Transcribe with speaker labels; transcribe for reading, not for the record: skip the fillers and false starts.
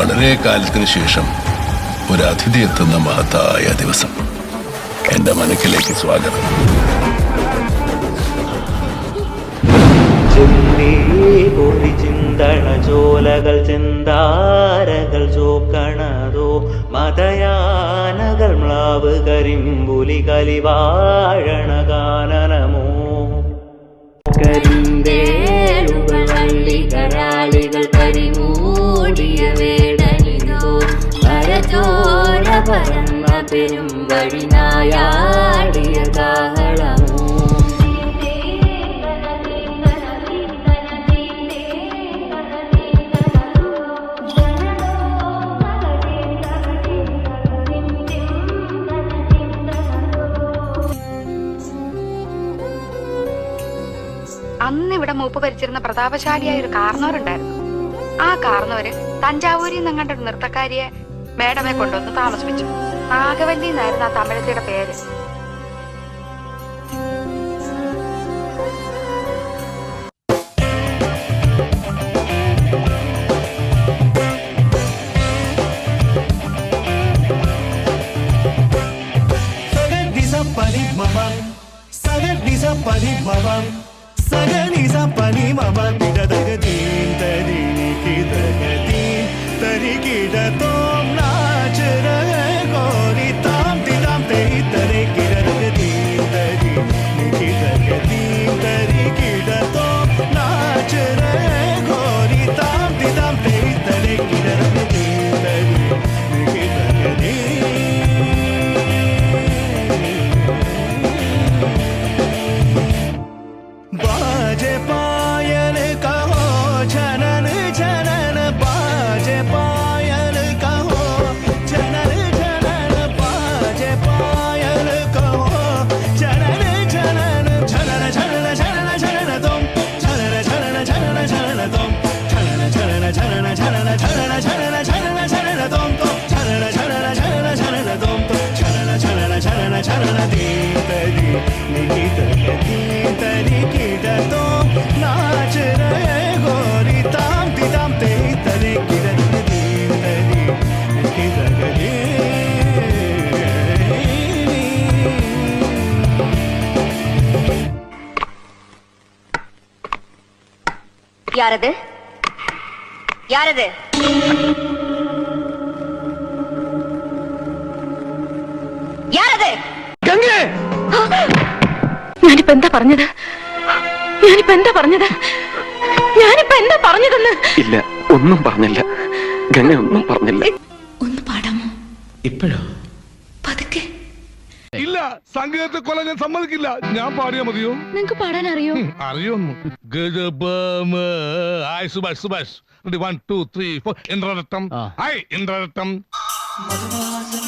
Speaker 1: വളരെ കാലത്തിന് ശേഷം ഒരു അതിഥി എത്തുന്ന മഹത്തായ ദിവസം. എന്റെ മനക്കിലേക്ക് സ്വാഗതം.
Speaker 2: ചോലകൾ ചെന്താരകൾ ചോക്കണതോ മതയാനകൾ മ്ലാവ് കരിമ്പുലി കലിവാഴണ ഗാനനമോ
Speaker 3: കരിന്തേളുകൾ വള്ളികരാളികൾ കരിമൂടിയ വേടനിതോ കരചോര പരന്ന പെരും വഴിനായാടിയ കാഹളമോ
Speaker 4: അന്ന് ഇവിടെ മൂപ്പ് ഭരിച്ചിരുന്ന പ്രതാപശാലിയായ ഒരു കാർന്നവരുണ്ടായിരുന്നു. ആ കാർന്നവര് തഞ്ചാവൂരിൽ നിന്നങ്ങണ്ട ഒരു നൃത്തക്കാരിയെ മേഡമെ കൊണ്ടുവന്ന് താമസിപ്പിച്ചു. നാഗവല്ലി എന്നായിരുന്നു ആ തമിഴത്തിയുടെ പേര്.
Speaker 5: Saganisa pani mama tida dagadin tarini kidagatin tarikida tom nachra gori tam tidam teri tare kidagatin tarini kidagatin tarikida tom nachra gori tam tidam teri tare kidagatin tarini kidagatin बाजे पायल कहो जनन जनन बाजे पायल कहो जनन जनन बाजे पायल कहो जनन जनन जनन जनन जनन जनन तुम जनन जनन जनन जनन तुम जनन जनन जनन जनन जनन जनन जनन जनन तुम जनन जनन जनन जनन तुम जनन जनन जनन जनन दीन तरी निकित दीन तरी किड तो नाच रहे गोरी ताम तिदाम ते तरी किड दीन तरी निकित दीन
Speaker 3: யாரது யாரது யாரது
Speaker 4: ഞാനിപ്പോ എന്താ പറഞ്ഞത്?
Speaker 6: ഇല്ല, ഒന്നും പറഞ്ഞില്ല. ഗംഗ ഒന്നും പറഞ്ഞില്ല.
Speaker 3: ഒന്ന് പാടാമോ?
Speaker 6: ഇപ്പോഴോ?
Speaker 3: പതുക്കെ.
Speaker 7: ഇല്ല, സംഗീതത്തെ കൊല്ലാൻ ഞാൻ സമ്മതിക്കില്ല. ഞാൻ പാടിയാ മതിയോ?
Speaker 3: നിങ്ങക്ക് പാടാൻ അറിയോ?
Speaker 7: അറിയോന്നു. സുഭാഷ് 1 2 3 4 ഇന്ദ്രരത്തം. ഹായ് ഇന്ദ്രരത്തം. മധുമാസം